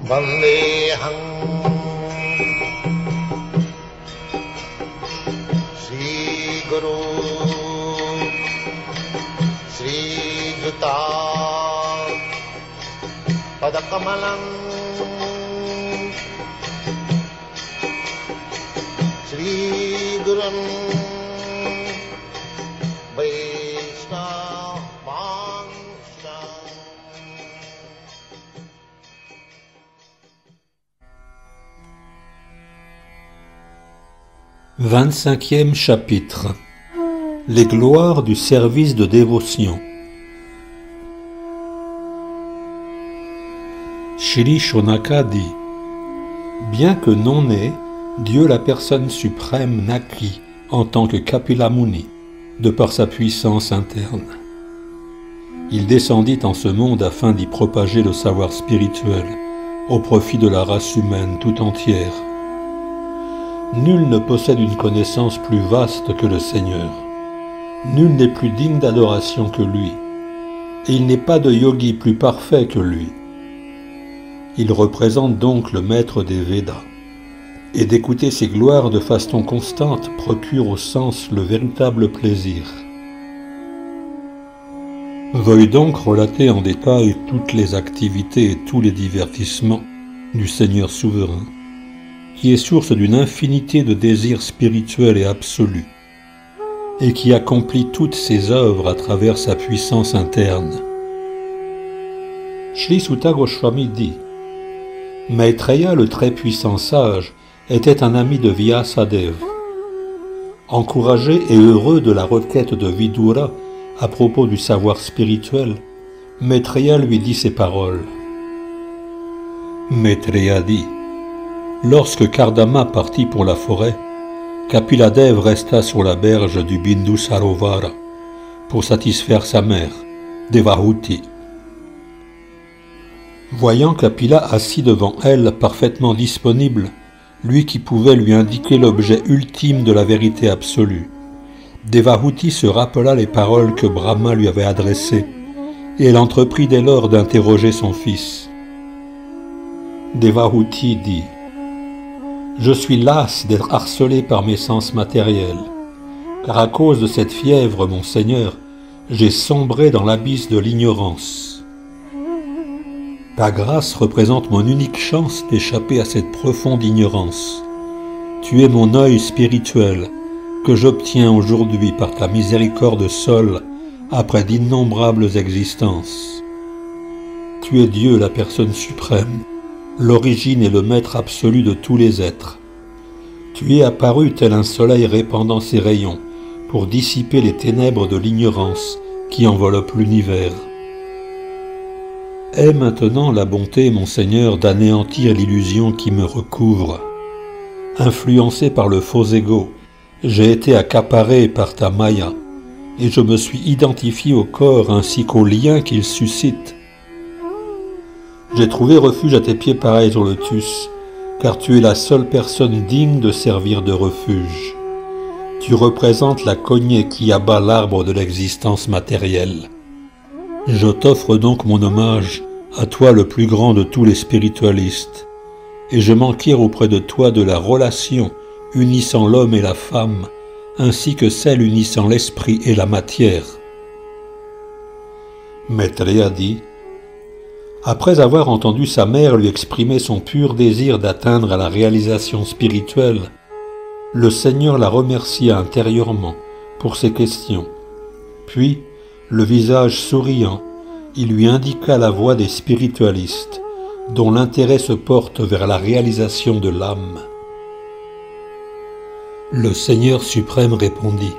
Vandeham Sri Guru Sri Juta Padakamalam Sri Gurum Vaishnava Vansha. 25e chapitre. Les gloires du service de dévotion. Shri Shonaka dit: bien que non né, Dieu la personne suprême naquit en tant que Kapila Muni, de par sa puissance interne. Il descendit en ce monde afin d'y propager le savoir spirituel, au profit de la race humaine tout entière. Nul ne possède une connaissance plus vaste que le Seigneur. Nul n'est plus digne d'adoration que lui, et il n'est pas de yogi plus parfait que lui. Il représente donc le maître des Védas, et d'écouter ses gloires de façon constante procure au sens le véritable plaisir. Veuille donc relater en détail toutes les activités et tous les divertissements du Seigneur souverain, qui est source d'une infinité de désirs spirituels et absolus, et qui accomplit toutes ses œuvres à travers sa puissance interne. Shri Sutta Goswami dit: Maitreya, le très puissant sage, était un ami de Vyasadeva. Encouragé et heureux de la requête de Vidura à propos du savoir spirituel, Maitreya lui dit ces paroles. Maitreya dit: lorsque Kardama partit pour la forêt, Kapiladeva resta sur la berge du Bindu Sarovara pour satisfaire sa mère, Devahuti. Voyant Kapila assis devant elle, parfaitement disponible, lui qui pouvait lui indiquer l'objet ultime de la vérité absolue, Devahuti se rappela les paroles que Brahma lui avait adressées, et elle entreprit dès lors d'interroger son fils. Devahuti dit: je suis lasse d'être harcelé par mes sens matériels, car à cause de cette fièvre, mon Seigneur, j'ai sombré dans l'abysse de l'ignorance. Ta grâce représente mon unique chance d'échapper à cette profonde ignorance. Tu es mon œil spirituel que j'obtiens aujourd'hui par ta miséricorde seule après d'innombrables existences. Tu es Dieu, la personne suprême, l'origine et le maître absolu de tous les êtres. Tu es apparu tel un soleil répandant ses rayons pour dissiper les ténèbres de l'ignorance qui enveloppe l'univers. Aie maintenant la bonté, mon Seigneur, d'anéantir l'illusion qui me recouvre. Influencé par le faux ego, j'ai été accaparé par ta Maya, et je me suis identifié au corps ainsi qu'aux liens qu'il suscite. J'ai trouvé refuge à tes pieds pareils au lotus, car tu es la seule personne digne de servir de refuge. Tu représentes la cognée qui abat l'arbre de l'existence matérielle. Je t'offre donc mon hommage, à toi le plus grand de tous les spiritualistes, et je m'enquiers auprès de toi de la relation unissant l'homme et la femme, ainsi que celle unissant l'esprit et la matière. Maitreya dit: après avoir entendu sa mère lui exprimer son pur désir d'atteindre à la réalisation spirituelle, le Seigneur la remercia intérieurement pour ses questions. Puis, le visage souriant, il lui indiqua la voie des spiritualistes, dont l'intérêt se porte vers la réalisation de l'âme. Le Seigneur suprême répondit: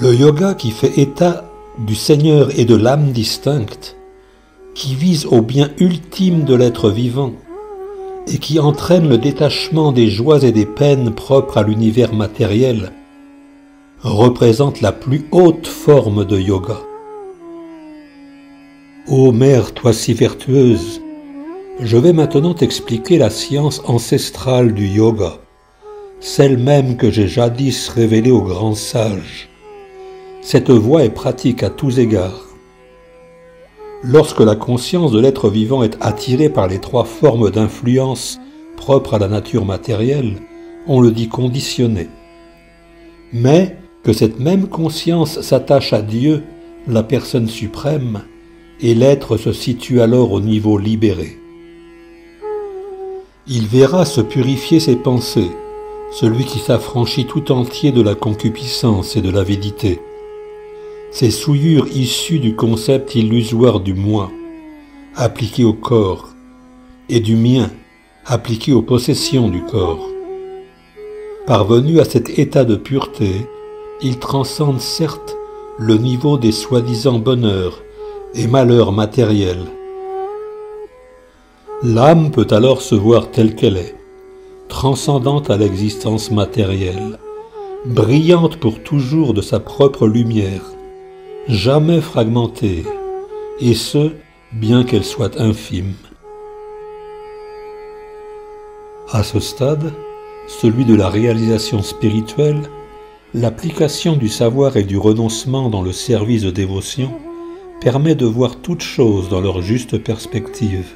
le yoga qui fait état du Seigneur et de l'âme distincte, qui vise au bien ultime de l'être vivant et qui entraîne le détachement des joies et des peines propres à l'univers matériel, représente la plus haute forme de yoga. Ô Mère, toi si vertueuse, je vais maintenant t'expliquer la science ancestrale du yoga, celle même que j'ai jadis révélée aux grands sages. Cette voie est pratique à tous égards. Lorsque la conscience de l'être vivant est attirée par les trois formes d'influence propres à la nature matérielle, on le dit conditionné. Mais que cette même conscience s'attache à Dieu, la personne suprême, et l'être se situe alors au niveau libéré. Il verra se purifier ses pensées, celui qui s'affranchit tout entier de la concupiscence et de l'avidité. Ces souillures issues du concept illusoire du moi, appliquées au corps, et du mien, appliquées aux possessions du corps. Parvenu à cet état de pureté, il transcende certes le niveau des soi-disant bonheurs et malheurs matériels. L'âme peut alors se voir telle qu'elle est, transcendante à l'existence matérielle, brillante pour toujours de sa propre lumière, jamais fragmentée, et ce, bien qu'elle soit infime. À ce stade, celui de la réalisation spirituelle, l'application du savoir et du renoncement dans le service de dévotion permet de voir toutes choses dans leur juste perspective.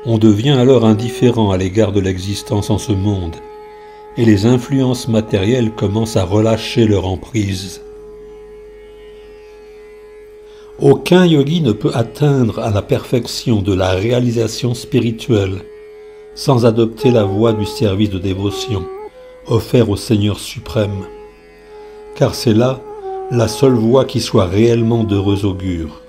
On devient alors indifférent à l'égard de l'existence en ce monde, et les influences matérielles commencent à relâcher leur emprise. Aucun yogi ne peut atteindre à la perfection de la réalisation spirituelle sans adopter la voie du service de dévotion offert au Seigneur suprême, car c'est là la seule voie qui soit réellement d'heureux augure.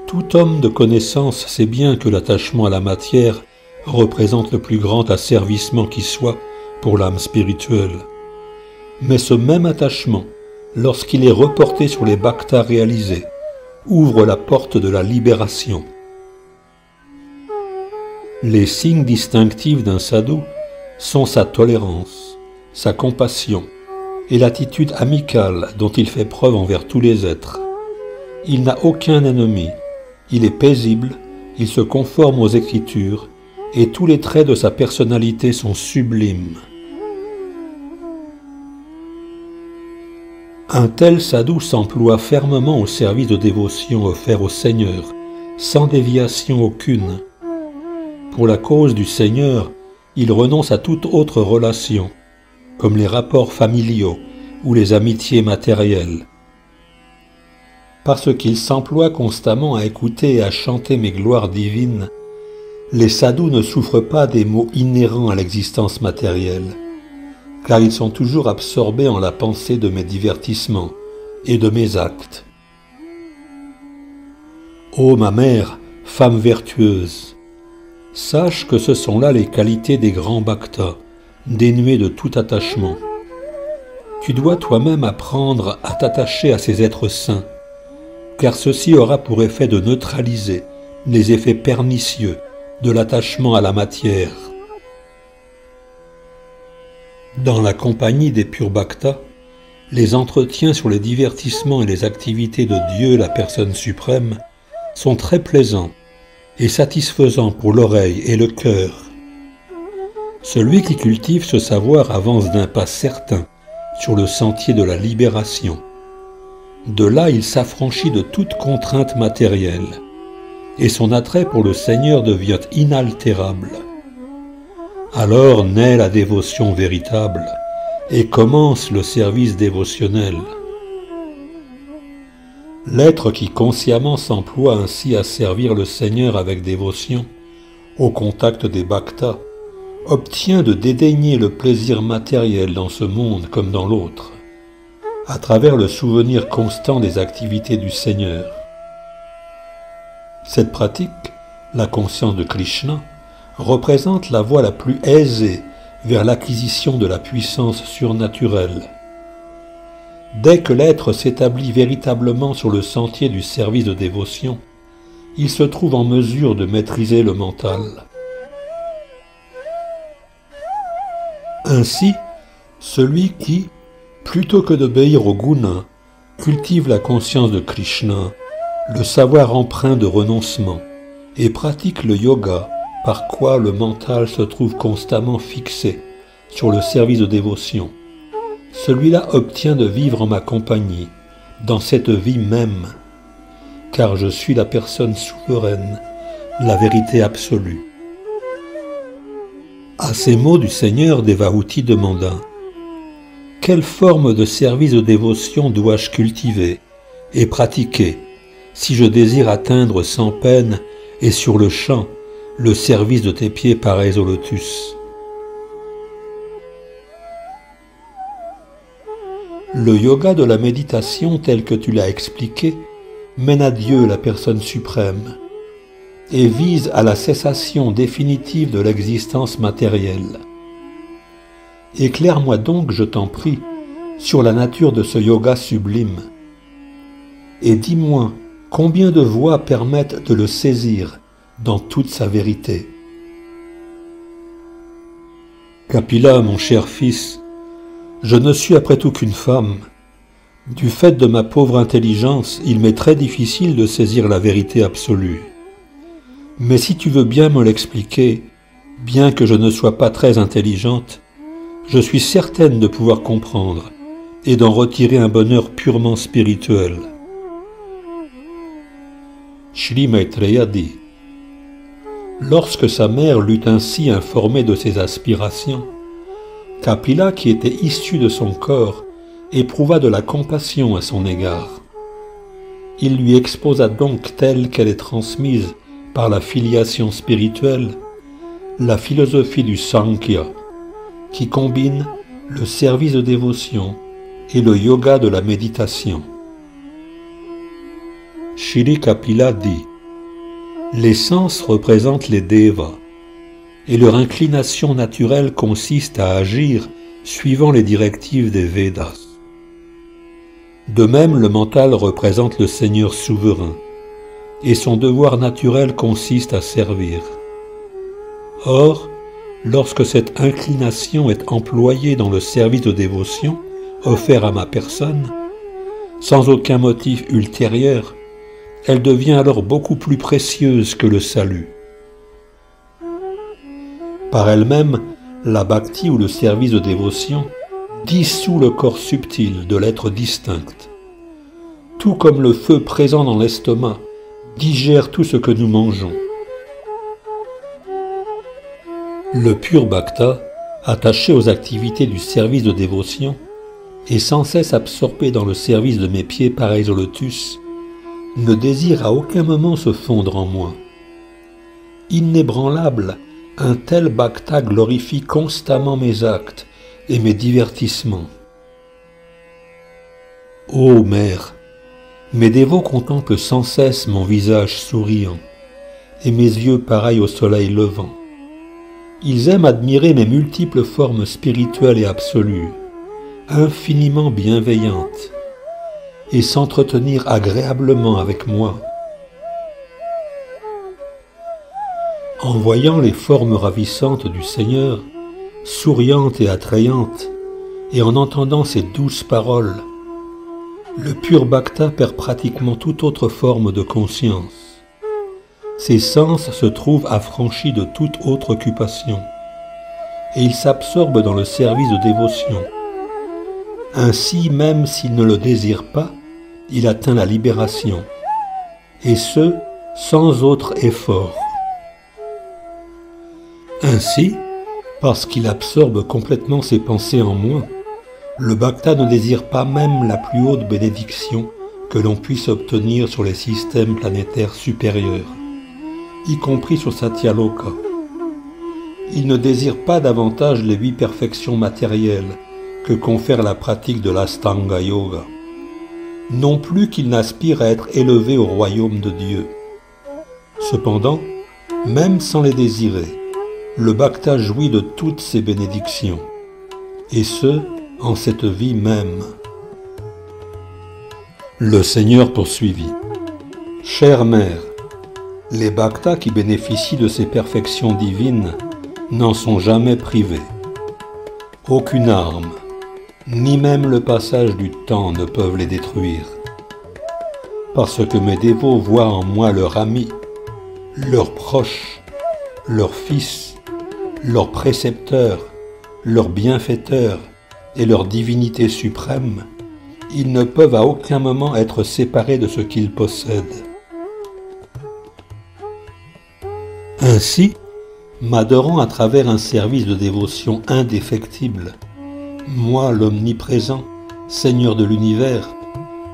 Tout homme de connaissance sait bien que l'attachement à la matière représente le plus grand asservissement qui soit pour l'âme spirituelle. Mais ce même attachement, lorsqu'il est reporté sur les bhaktas réalisés, ouvre la porte de la libération. Les signes distinctifs d'un sadhu sont sa tolérance, sa compassion et l'attitude amicale dont il fait preuve envers tous les êtres. Il n'a aucun ennemi, il est paisible, il se conforme aux Écritures et tous les traits de sa personnalité sont sublimes. Un tel sadhu s'emploie fermement au service de dévotion offert au Seigneur, sans déviation aucune. Pour la cause du Seigneur, il renonce à toute autre relation, comme les rapports familiaux ou les amitiés matérielles. Parce qu'il s'emploie constamment à écouter et à chanter mes gloires divines, les sadhus ne souffrent pas des maux inhérents à l'existence matérielle, car ils sont toujours absorbés en la pensée de mes divertissements et de mes actes. Ô ma mère, femme vertueuse, sache que ce sont là les qualités des grands bhaktas, dénués de tout attachement. Tu dois toi-même apprendre à t'attacher à ces êtres saints, car ceci aura pour effet de neutraliser les effets pernicieux de l'attachement à la matière. Dans la compagnie des purs bhaktas, les entretiens sur les divertissements et les activités de Dieu, la personne suprême, sont très plaisants et satisfaisants pour l'oreille et le cœur. Celui qui cultive ce savoir avance d'un pas certain sur le sentier de la libération. De là, il s'affranchit de toute contrainte matérielle, et son attrait pour le Seigneur devient inaltérable. Alors naît la dévotion véritable, et commence le service dévotionnel. L'être qui consciemment s'emploie ainsi à servir le Seigneur avec dévotion, au contact des bhaktas, obtient de dédaigner le plaisir matériel dans ce monde comme dans l'autre, à travers le souvenir constant des activités du Seigneur. Cette pratique, la conscience de Krishna, représente la voie la plus aisée vers l'acquisition de la puissance surnaturelle. Dès que l'être s'établit véritablement sur le sentier du service de dévotion, il se trouve en mesure de maîtriser le mental. Ainsi, celui qui, plutôt que d'obéir au guna, cultive la conscience de Krishna, le savoir empreint de renoncement, et pratique le yoga, par quoi le mental se trouve constamment fixé sur le service de dévotion. Celui-là obtient de vivre en ma compagnie, dans cette vie même, car je suis la personne souveraine, la vérité absolue. À ces mots du Seigneur, Devahuti demanda « Quelle forme de service de dévotion dois-je cultiver et pratiquer si je désire atteindre sans peine et sur le champ le service de tes pieds pareils au lotus ?» Le yoga de la méditation tel que tu l'as expliqué mène à Dieu la personne suprême et vise à la cessation définitive de l'existence matérielle. Éclaire-moi donc, je t'en prie, sur la nature de ce yoga sublime, et dis-moi combien de voies permettent de le saisir dans toute sa vérité. Kapila, mon cher fils, je ne suis après tout qu'une femme. Du fait de ma pauvre intelligence, il m'est très difficile de saisir la vérité absolue. Mais si tu veux bien me l'expliquer, bien que je ne sois pas très intelligente, je suis certaine de pouvoir comprendre et d'en retirer un bonheur purement spirituel. Shri Maitreya dit « Lorsque sa mère l'eut ainsi informée de ses aspirations, Kapila, qui était issu de son corps, éprouva de la compassion à son égard. Il lui exposa donc, telle qu'elle est transmise par la filiation spirituelle, la philosophie du Sankhya, qui combine le service de dévotion et le yoga de la méditation. Shri Kapila dit « Les sens représentent les devas, et leur inclination naturelle consiste à agir suivant les directives des Védas. De même, le mental représente le Seigneur souverain, et son devoir naturel consiste à servir. Or, lorsque cette inclination est employée dans le service de dévotion offert à ma personne, sans aucun motif ultérieur, elle devient alors beaucoup plus précieuse que le salut. Par elle-même, la bhakti ou le service de dévotion dissout le corps subtil de l'être distinct. Tout comme le feu présent dans l'estomac digère tout ce que nous mangeons. Le pur bhakta, attaché aux activités du service de dévotion, et sans cesse absorbé dans le service de mes pieds pareils au lotus, ne désire à aucun moment se fondre en moi. Inébranlable, un tel bhakta glorifie constamment mes actes et mes divertissements. Ô Mère, mes dévots contemplent sans cesse mon visage souriant et mes yeux pareils au soleil levant. Ils aiment admirer mes multiples formes spirituelles et absolues, infiniment bienveillantes, et s'entretenir agréablement avec moi. En voyant les formes ravissantes du Seigneur, souriantes et attrayantes, et en entendant ses douces paroles, le pur bhakta perd pratiquement toute autre forme de conscience. Ses sens se trouvent affranchis de toute autre occupation, et il s'absorbe dans le service de dévotion. Ainsi, même s'il ne le désire pas, il atteint la libération, et ce, sans autre effort. Ainsi, parce qu'il absorbe complètement ses pensées en moi, le bhakta ne désire pas même la plus haute bénédiction que l'on puisse obtenir sur les systèmes planétaires supérieurs, y compris sur Satyaloka. Il ne désire pas davantage les 8 perfections matérielles que confère la pratique de l'Astanga Yoga, non plus qu'il n'aspire à être élevé au royaume de Dieu. Cependant, même sans les désirer, le bhakta jouit de toutes ses bénédictions, et ce, en cette vie même. Le Seigneur poursuivit. Chère Mère, les bhaktas qui bénéficient de ces perfections divines n'en sont jamais privés. Aucune arme, ni même le passage du temps ne peuvent les détruire. Parce que mes dévots voient en moi leur ami, leur proche, leur fils, leur précepteur, leur bienfaiteur et leur divinité suprême, ils ne peuvent à aucun moment être séparés de ce qu'ils possèdent. Ainsi, m'adorant à travers un service de dévotion indéfectible, moi l'omniprésent, Seigneur de l'univers,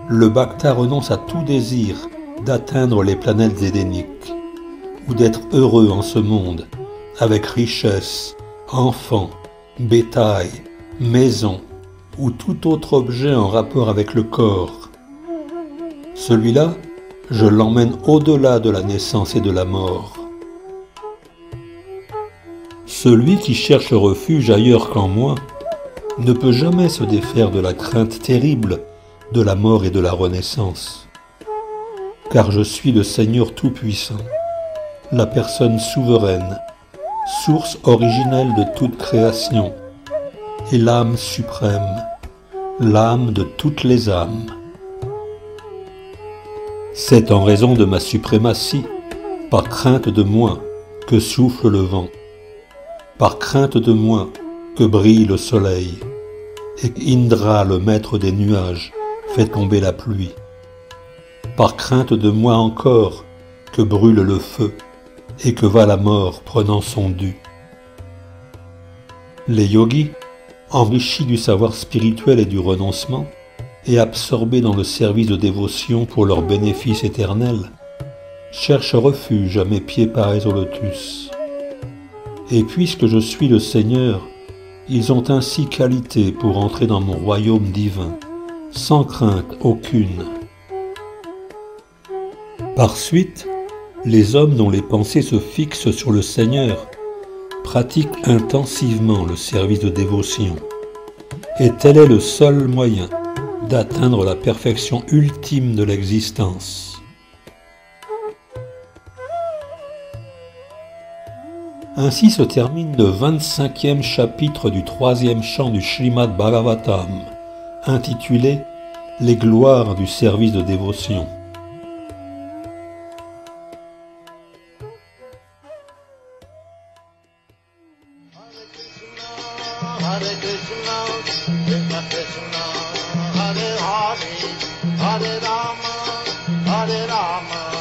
le Bhakta renonce à tout désir d'atteindre les planètes édéniques, ou d'être heureux en ce monde, avec richesse, enfants, bétail, maison, ou tout autre objet en rapport avec le corps. Celui-là, je l'emmène au-delà de la naissance et de la mort. Celui qui cherche refuge ailleurs qu'en moi ne peut jamais se défaire de la crainte terrible de la mort et de la renaissance. Car je suis le Seigneur Tout-Puissant, la personne souveraine, source originelle de toute création, et l'âme suprême, l'âme de toutes les âmes. C'est en raison de ma suprématie, par crainte de moi, que souffle le vent, par crainte de moi que brille le soleil, et qu'Indra, le maître des nuages, fait tomber la pluie. Par crainte de moi encore que brûle le feu, et que va la mort prenant son dû. Les yogis, enrichis du savoir spirituel et du renoncement, et absorbés dans le service de dévotion pour leur bénéfice éternel, cherchent refuge à mes pieds pareils au lotus. Et puisque je suis le Seigneur, ils ont ainsi qualité pour entrer dans mon royaume divin, sans crainte aucune. Par suite, les hommes dont les pensées se fixent sur le Seigneur pratiquent intensivement le service de dévotion, et tel est le seul moyen d'atteindre la perfection ultime de l'existence. Ainsi se termine le 25e chapitre du 3e chant du Srimad Bhagavatam, intitulé « Les gloires du service de dévotion ». Hare Krishna, Krishna Krishna, Hare Hare, Hare Rama, Hare Rama.